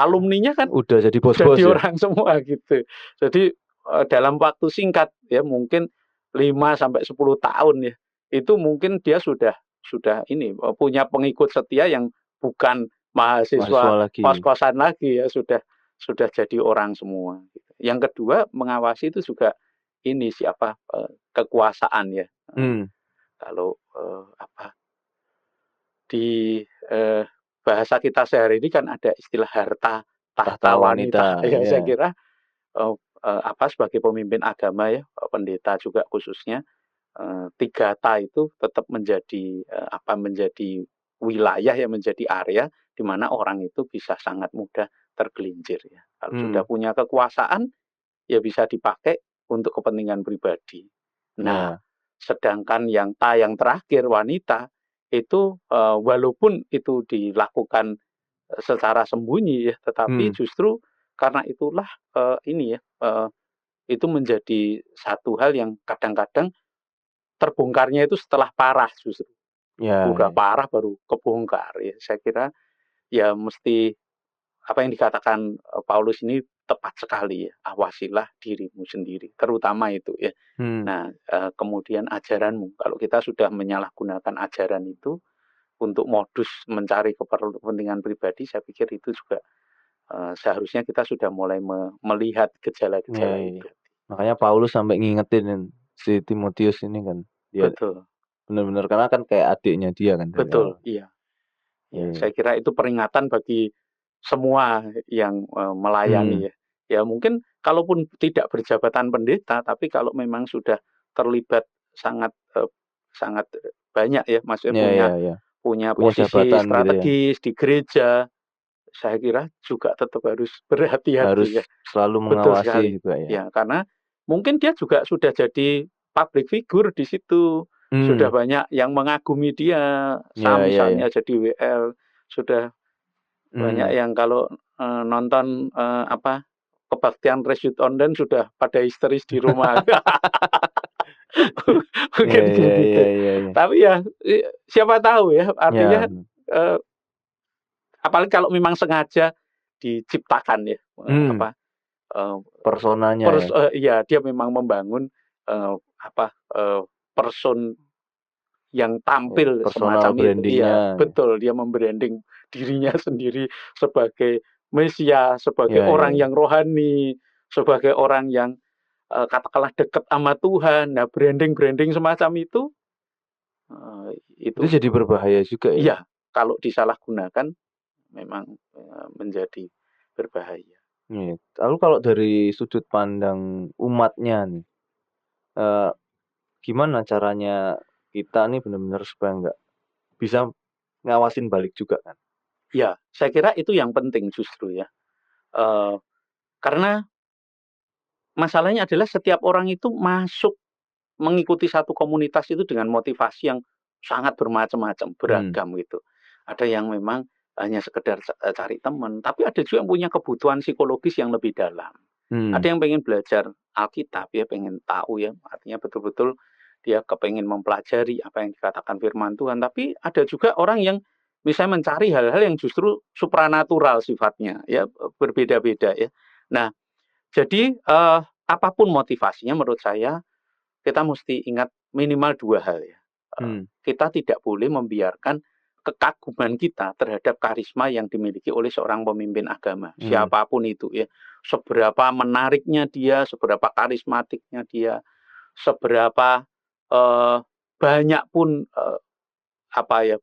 alumninya kan Udah jadi bos-bos jadi ya? orang semua gitu. Jadi, dalam waktu singkat ya mungkin 5 sampai 10 tahun ya, itu mungkin dia sudah ini, punya pengikut setia yang bukan Mahasiswa mahasiswa lagi. kos-kosan lagi ya, sudah jadi orang semua gitu. Yang kedua mengawasi itu juga ini siapa, kekuasaan ya, Hmm. kalau, apa, di, bahasa kita sehari ini kan ada istilah harta Tahta tahta wanita, wanita ya, ya. saya kira, apa, sebagai pemimpin agama ya, pendeta juga khususnya, 3 ta itu tetap menjadi, apa, menjadi wilayah ya, menjadi area di mana orang itu bisa sangat mudah tergelincir ya. Kalau sudah Hmm. punya kekuasaan, ya bisa dipakai untuk kepentingan pribadi. Nah, Ya. sedangkan yang ta yang terakhir wanita, itu, walaupun itu dilakukan, secara sembunyi ya, tetapi Hmm. justru karena itulah, ini ya, itu menjadi satu hal yang kadang-kadang terbongkarnya itu setelah parah justru. Ya Udah ya. parah baru kebongkar ya. Saya kira ya mesti apa yang dikatakan, Paulus ini tepat sekali ya, awasilah dirimu sendiri, terutama itu ya. Hmm. Nah, kemudian ajaranmu, kalau kita sudah menyalahgunakan ajaran itu, untuk modus mencari kepentingan pribadi, saya pikir itu juga seharusnya kita sudah mulai melihat gejala-gejala itu. Makanya Paulus sampai ngingetin si Timotius ini kan, dia Betul. benar-benar karena kan kayak adiknya dia kan. Betul, iya. Ya, saya kira itu peringatan bagi semua yang melayani ya. Ya mungkin kalaupun tidak berjabatan pendeta, tapi kalau memang sudah terlibat sangat sangat banyak ya, maksudnya punya posisi strategis di gereja, saya kira juga tetap harus berhati-hati harus ya. selalu mengawasi juga ya. Ya, karena mungkin dia juga sudah jadi public figure di situ. Sudah banyak yang mengagumi dia, misalnya jadi WL, sudah banyak yang kalau nonton kebaktian Result Online sudah pada histeris di rumah. Mungkin gitu. Tapi ya siapa tahu ya, artinya apalagi kalau memang sengaja diciptakan ya, personanya ya dia memang membangun person yang tampil semacam itu. Iya, betul, dia membranding dirinya sendiri sebagai Mesias, sebagai orang yang rohani, sebagai orang yang katakanlah dekat sama Tuhan. Nah, branding semacam itu jadi berbahaya juga ya. Iya, kalau disalahgunakan memang menjadi berbahaya. Lalu kalau dari sudut pandang umatnya nih, gimana caranya kita nih benar-benar supaya nggak bisa ngawasin balik juga kan? Ya, saya kira itu yang penting justru ya. Karena masalahnya adalah setiap orang itu masuk mengikuti satu komunitas itu dengan motivasi yang sangat bermacam-macam, beragam gitu. Ada yang memang hanya sekedar cari teman, tapi ada juga yang punya kebutuhan psikologis yang lebih dalam. Ada yang pengen belajar Alkitab, ya pengen tahu ya, artinya betul-betul dia kepengen mempelajari apa yang dikatakan firman Tuhan. Tapi ada juga orang yang misalnya mencari hal-hal yang justru supranatural sifatnya, ya berbeda-beda ya. Nah, jadi apapun motivasinya menurut saya kita mesti ingat minimal 2 hal ya. Kita tidak boleh membiarkan kekaguman kita terhadap karisma yang dimiliki oleh seorang pemimpin agama, siapapun itu ya. Seberapa menariknya dia, seberapa karismatiknya dia, seberapa banyak pun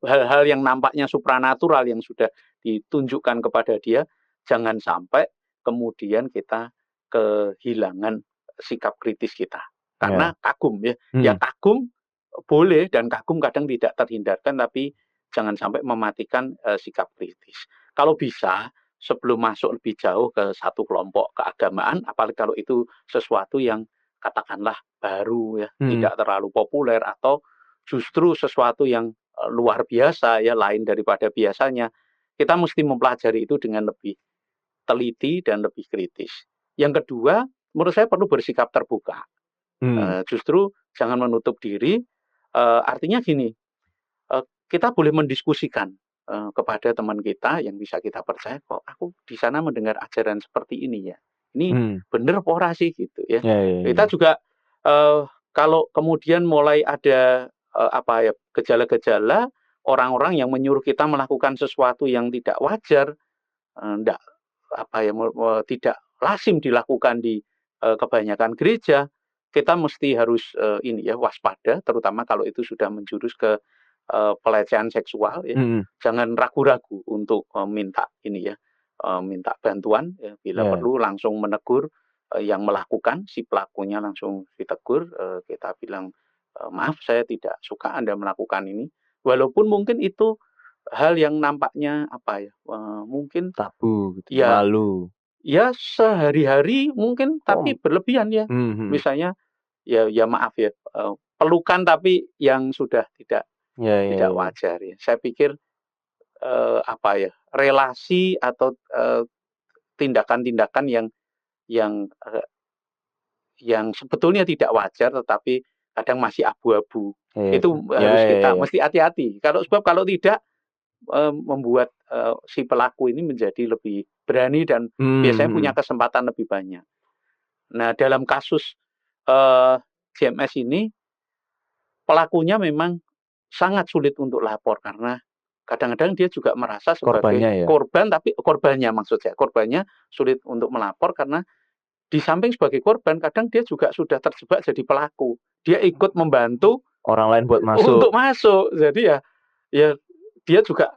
hal-hal yang nampaknya supranatural yang sudah ditunjukkan kepada dia, jangan sampai kemudian kita kehilangan sikap kritis kita. Karena kagum ya. Ya kagum boleh dan kagum kadang tidak terhindarkan, tapi jangan sampai mematikan sikap kritis. Kalau bisa sebelum masuk lebih jauh ke satu kelompok keagamaan, apalagi kalau itu sesuatu yang katakanlah baru ya, tidak terlalu populer atau justru sesuatu yang luar biasa ya, lain daripada biasanya, kita mesti mempelajari itu dengan lebih teliti dan lebih kritis. Yang kedua, menurut saya perlu bersikap terbuka. Justru jangan menutup diri. Artinya gini, kita boleh mendiskusikan kepada teman kita yang bisa kita percaya, kok aku di sana mendengar ajaran seperti ini ya. Ini bener apa ora sih gitu ya. Kita juga kalau kemudian mulai ada gejala-gejala orang-orang yang menyuruh kita melakukan sesuatu yang tidak wajar, tidak lazim dilakukan di kebanyakan gereja, kita mesti harus waspada, terutama kalau itu sudah menjurus ke pelecehan seksual ya. Jangan ragu-ragu untuk minta minta bantuan ya, bila perlu langsung menegur yang melakukan, si pelakunya langsung ditegur, kita bilang maaf, saya tidak suka Anda melakukan ini, walaupun mungkin itu hal yang nampaknya mungkin tabu gitu, malu. Ya sehari-hari mungkin, tapi berlebihan ya. Misalnya ya maaf ya, pelukan tapi yang sudah tidak wajar ya. Saya pikir relasi atau tindakan-tindakan yang sebetulnya tidak wajar tetapi kadang masih abu-abu. Itu harus kita mesti hati-hati. Kalau tidak membuat si pelaku ini menjadi lebih berani dan biasanya punya kesempatan lebih banyak. Nah, dalam kasus JMS ini pelakunya memang sangat sulit untuk lapor karena kadang-kadang dia juga merasa sebagai korban, tapi korbannya sulit untuk melapor karena di samping sebagai korban, kadang dia juga sudah terjebak jadi pelaku. Dia ikut membantu orang lain buat untuk masuk. Jadi ya dia juga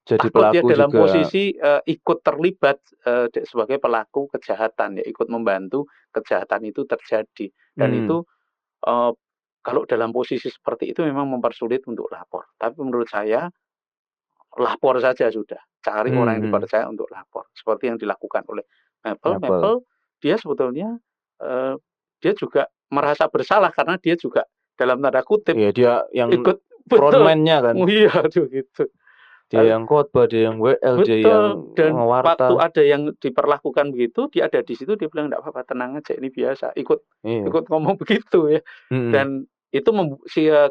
jadi takut ya pelaku dalam juga. posisi ikut terlibat sebagai pelaku kejahatan, ya ikut membantu kejahatan itu terjadi. Dan itu kalau dalam posisi seperti itu memang mempersulit untuk lapor. Tapi menurut saya lapor saja sudah. Cari orang yang dipercaya untuk lapor. Seperti yang dilakukan oleh Maple, dia sebetulnya dia juga merasa bersalah karena dia juga dalam tanda kutip dia yang ikut frontman-nya kan. Iya tuh gitu. Dia yang khotbah, dia yang WL, dia yang dan ngewarta. Waktu ada yang diperlakukan begitu, dia ada di situ, dia bilang enggak apa-apa, tenang aja, ini biasa. Ikut ngomong begitu ya. Dan itu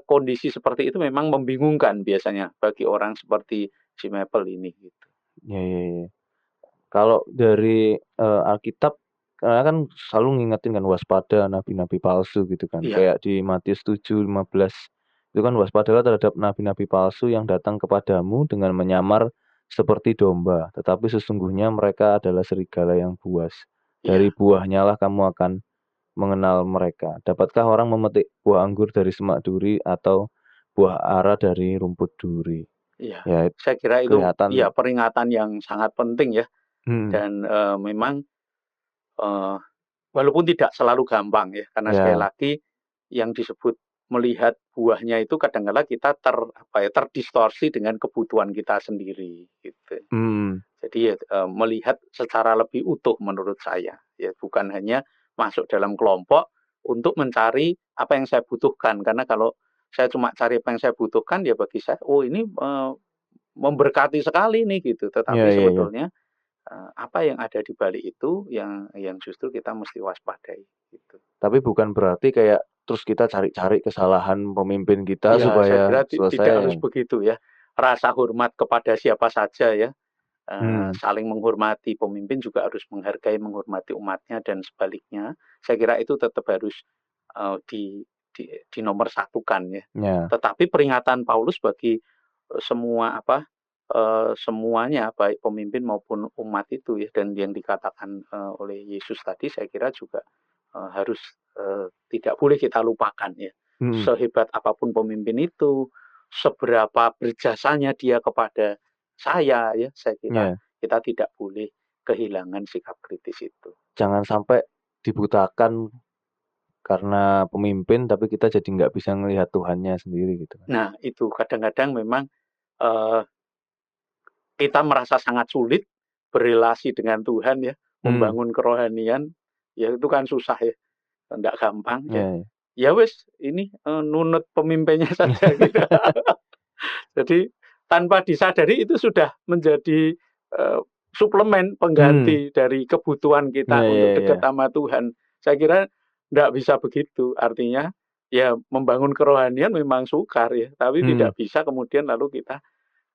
kondisi seperti itu memang membingungkan biasanya bagi orang seperti si Maple ini gitu. Iya. Kalau dari Alkitab karena kan selalu ngingetin kan waspada nabi-nabi palsu gitu kan. Kayak di Matius 7:15 itu kan waspadalah terhadap nabi-nabi palsu yang datang kepadamu dengan menyamar seperti domba, tetapi sesungguhnya mereka adalah serigala yang buas. Dari buahnya lah kamu akan mengenal mereka. Dapatkah orang memetik buah anggur dari semak duri atau buah ara dari rumput duri? Iya, saya kira itu peringatan yang sangat penting ya. Dan memang walaupun tidak selalu gampang ya, karena sekali lagi yang disebut melihat buahnya itu kadang-kala kita terdistorsi dengan kebutuhan kita sendiri gitu. Jadi melihat secara lebih utuh menurut saya ya, bukan hanya masuk dalam kelompok untuk mencari apa yang saya butuhkan, karena kalau saya cuma cari apa yang saya butuhkan ya bagi saya ini memberkati sekali nih gitu, tetapi sebetulnya apa yang ada di balik itu yang justru kita mesti waspadai gitu. Tapi bukan berarti kayak terus kita cari-cari kesalahan pemimpin kita supaya saya kira selesai. Tidak harus begitu ya. Rasa hormat kepada siapa saja ya. Saling menghormati pemimpin juga harus menghormati umatnya dan sebaliknya. Saya kira itu tetap harus di nomor satukan ya. Tetapi peringatan Paulus bagi semuanya baik pemimpin maupun umat itu ya, dan yang dikatakan oleh Yesus tadi saya kira juga harus tidak boleh kita lupakan ya. Sehebat apapun pemimpin itu, seberapa berjasanya dia kepada saya ya, saya kira kita tidak boleh kehilangan sikap kritis itu. Jangan sampai dibutakan karena pemimpin tapi kita jadi nggak bisa melihat Tuhannya sendiri gitu. Nah itu kadang-kadang memang kita merasa sangat sulit berrelasi dengan Tuhan ya, membangun kerohanian, ya itu kan susah ya, enggak gampang ya. Ya wis, ini nunut pemimpinnya saja gitu. Jadi tanpa disadari itu sudah menjadi suplemen pengganti dari kebutuhan kita untuk dekat sama Tuhan. Saya kira enggak bisa begitu. Artinya ya membangun kerohanian memang sukar ya, tapi tidak bisa kemudian lalu kita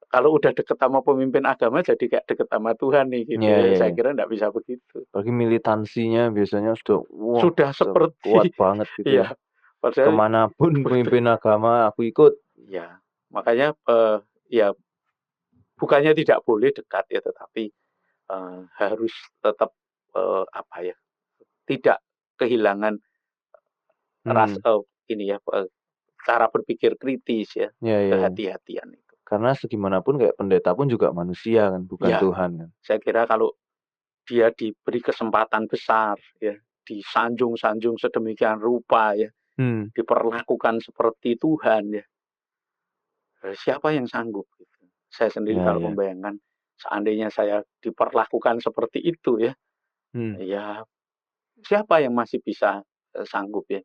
kalau udah deket sama pemimpin agama jadi kayak deket sama Tuhan nih gitu ya. Saya kira enggak bisa begitu. Bagi militansinya biasanya sudah seperti kuat banget gitu ya. Padahal kemanapun pemimpin agama aku ikut. Ya, makanya ya bukannya tidak boleh dekat ya, tetapi harus tetap tidak kehilangan cara berpikir kritis ya, kehati-hatian itu. Karena segimanapun kayak pendeta pun juga manusia kan, bukan Tuhan kan. Saya kira kalau dia diberi kesempatan besar ya, disanjung-sanjung sedemikian rupa ya, diperlakukan seperti Tuhan ya, siapa yang sanggup gitu. Saya sendiri kalau membayangkan seandainya saya diperlakukan seperti itu ya, ya siapa yang masih bisa sanggup ya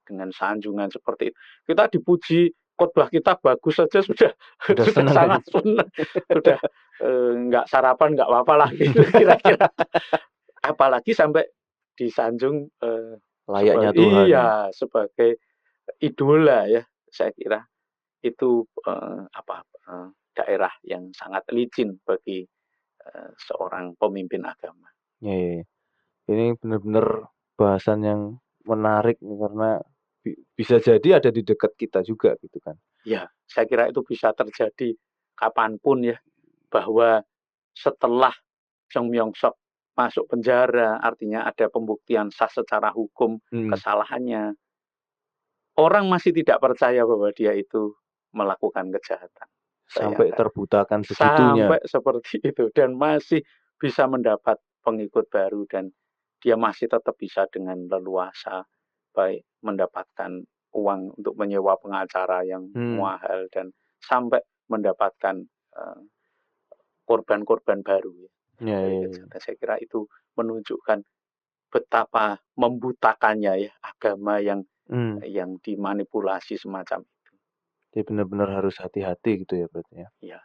dengan sanjungan seperti itu. Kita dipuji, khotbah kita bagus saja sudah sangat senang. Sudah nggak sarapan nggak apa-apa lah gitu kira-kira. Apalagi sampai disanjung layaknya Tuhan. Iya, sebagai idola ya. Saya kira itu daerah yang sangat licin bagi seorang pemimpin agama. Ini benar-benar bahasan yang menarik karena bisa jadi ada di dekat kita juga gitu kan. Ya, saya kira itu bisa terjadi kapanpun ya, bahwa setelah Song Myung-sok masuk penjara, artinya ada pembuktian sah secara hukum kesalahannya, orang masih tidak percaya bahwa dia itu melakukan kejahatan. Sampai terbutakan segitunya. Sampai seperti itu, dan masih bisa mendapat pengikut baru, dan dia masih tetap bisa dengan leluasa baik mendapatkan uang untuk menyewa pengacara yang mahal dan sampai mendapatkan korban-korban baru. Saya kira itu menunjukkan betapa membutakannya ya agama yang dimanipulasi semacam itu. Jadi benar-benar harus hati-hati gitu ya berarti ya. Iya.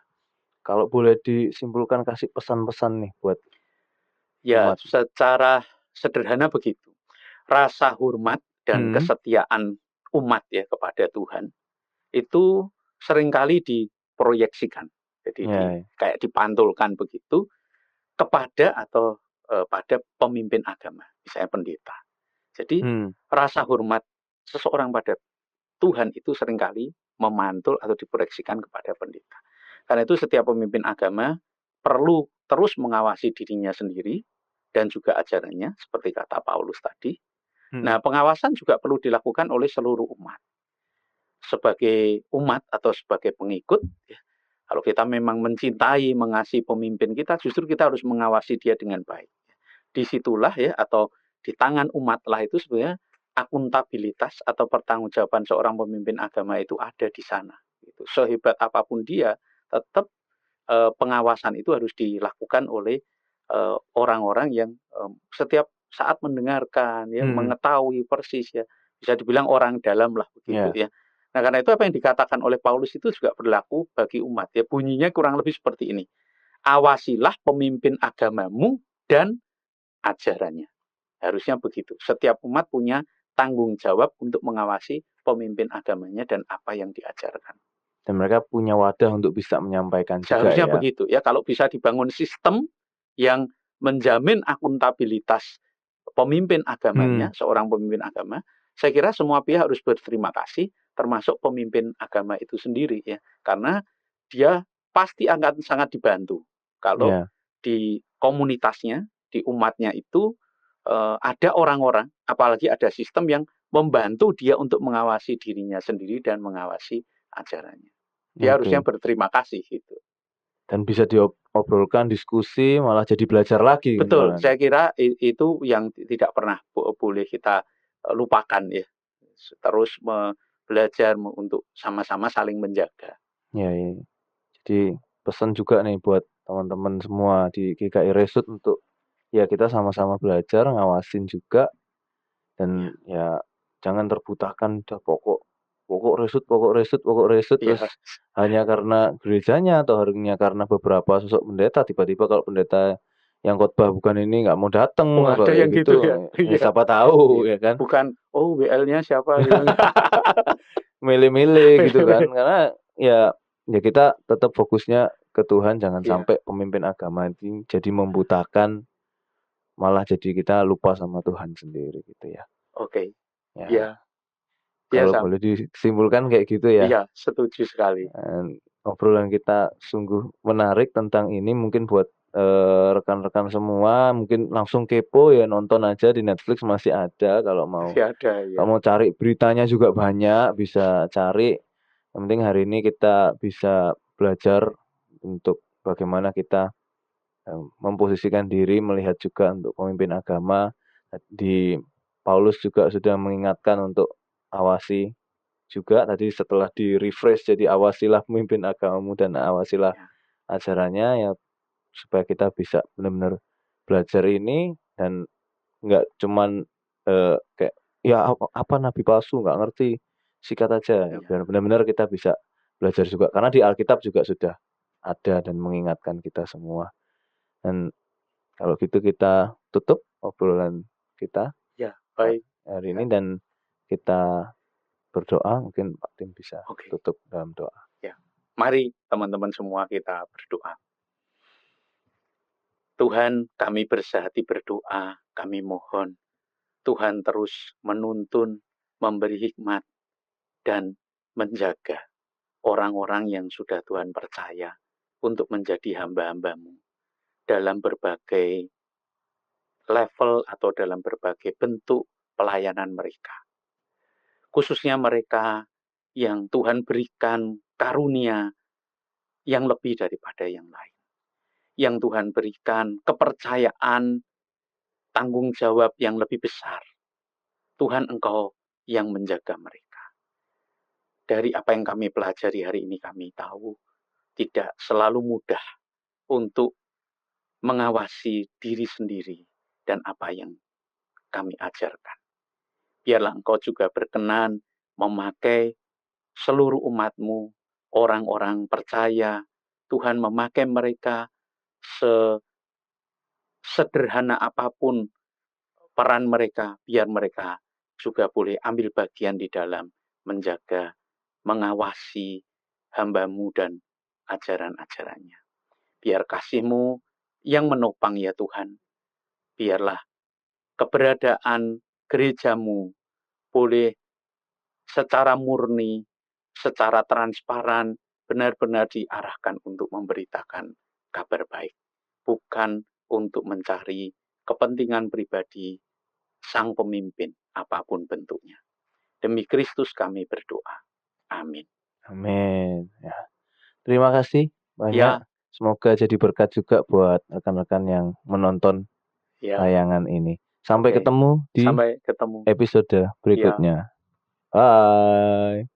Kalau boleh disimpulkan, kasih pesan-pesan nih buat umat. Secara sederhana begitu. Rasa hormat dan kesetiaan umat ya kepada Tuhan itu seringkali diproyeksikan. Jadi kayak dipantulkan begitu kepada atau pada pemimpin agama, misalnya pendeta. Jadi rasa hormat seseorang pada Tuhan itu seringkali memantul atau diproyeksikan kepada pendeta. Karena itu setiap pemimpin agama perlu terus mengawasi dirinya sendiri dan juga ajarannya, seperti kata Paulus tadi. Nah, pengawasan juga perlu dilakukan oleh seluruh umat. Sebagai umat atau sebagai pengikut, ya, kalau kita memang mencintai, mengasihi pemimpin kita, justru kita harus mengawasi dia dengan baik. Disitulah ya, atau di tangan umat lah itu sebenarnya akuntabilitas atau pertanggungjawaban seorang pemimpin agama itu ada di sana. Sehebat apapun dia, tetap pengawasan itu harus dilakukan oleh orang-orang yang setiap saat mendengarkan, ya, mengetahui persis ya, bisa dibilang orang dalam lah begitu ya. Nah, karena itu apa yang dikatakan oleh Paulus itu juga berlaku bagi umat ya. Bunyinya kurang lebih seperti ini. Awasilah pemimpin agamamu dan ajarannya. Harusnya begitu. Setiap umat punya tanggung jawab untuk mengawasi pemimpin agamanya dan apa yang diajarkan. Dan mereka punya wadah untuk bisa menyampaikan juga. Seharusnya begitu ya. Kalau bisa dibangun sistem yang menjamin akuntabilitas pemimpin agamanya, seorang pemimpin agama, saya kira semua pihak harus berterima kasih, termasuk pemimpin agama itu sendiri ya. Karena dia pasti akan sangat dibantu kalau di komunitasnya, di umatnya itu ada orang-orang, apalagi ada sistem yang membantu dia untuk mengawasi dirinya sendiri dan mengawasi ajarannya. Dia harusnya berterima kasih gitu. Dan bisa diobrolkan, diskusi, malah jadi belajar lagi. Betul, saya kira itu yang tidak pernah boleh kita lupakan ya. Terus belajar untuk sama-sama saling menjaga. Ya. Jadi pesan juga nih buat teman-teman semua di GKI Resut untuk ya kita sama-sama belajar, ngawasin juga, dan ya jangan terbutakan udah pokok resut terus hanya karena gerejanya atau hanya karena beberapa sosok pendeta, tiba-tiba kalau pendeta yang khotbah bukan ini nggak mau datang, ada yang gitu ya. Siapa tahu ya kan. Bukan WL-nya siapa milih-milih gitu kan. Karena ya kita tetap fokusnya ke Tuhan, jangan sampai pemimpin agama ini jadi membutakan, malah jadi kita lupa sama Tuhan sendiri gitu ya. Oke. Ya. Kalau boleh disimpulkan kayak gitu ya. Iya, setuju sekali. Obrolan kita sungguh menarik tentang ini, mungkin buat rekan-rekan semua mungkin langsung kepo ya, nonton aja di Netflix masih ada, kalau mau. Masih ada ya. Kalau mau cari beritanya juga banyak, bisa cari. Yang penting hari ini kita bisa belajar untuk bagaimana kita memposisikan diri, melihat juga untuk pemimpin agama. Di Paulus juga sudah mengingatkan untuk awasi juga tadi setelah di-refresh jadi awasilah pemimpin agamamu dan awasilah ajarannya ya, supaya kita bisa benar-benar belajar ini dan nggak cuman kayak ya apa nabi palsu nggak ngerti, sikat aja. Biar benar-benar kita bisa belajar juga, karena di Alkitab juga sudah ada dan mengingatkan kita semua. Dan kalau gitu kita tutup obrolan kita hari ini dan kita berdoa. Mungkin Pak Tim bisa tutup dalam doa. Ya. Mari teman-teman semua kita berdoa. Tuhan, kami bersehati berdoa, kami mohon Tuhan terus menuntun, memberi hikmat, dan menjaga orang-orang yang sudah Tuhan percaya untuk menjadi hamba-hamba-Mu dalam berbagai level atau dalam berbagai bentuk pelayanan mereka. Khususnya mereka yang Tuhan berikan karunia yang lebih daripada yang lain. Yang Tuhan berikan kepercayaan, tanggung jawab yang lebih besar. Tuhan, Engkau yang menjaga mereka. Dari apa yang kami pelajari hari ini kami tahu tidak selalu mudah untuk mengawasi diri sendiri dan apa yang kami ajarkan. Biarlah Engkau juga berkenan memakai seluruh umat-Mu, orang-orang percaya, Tuhan memakai mereka sederhana apapun peran mereka, biar mereka juga boleh ambil bagian di dalam menjaga, mengawasi hamba-Mu dan ajaran-ajarannya. Biar kasih-Mu yang menopang ya Tuhan. Biarlah keberadaan gereja-Mu boleh secara murni, secara transparan, benar-benar diarahkan untuk memberitakan kabar baik. Bukan untuk mencari kepentingan pribadi sang pemimpin, apapun bentuknya. Demi Kristus kami berdoa. Amin. Amin. Ya. Terima kasih banyak. Ya. Semoga jadi berkat juga buat rekan-rekan yang menonton tayangan ini. Sampai ketemu di episode berikutnya. Bye.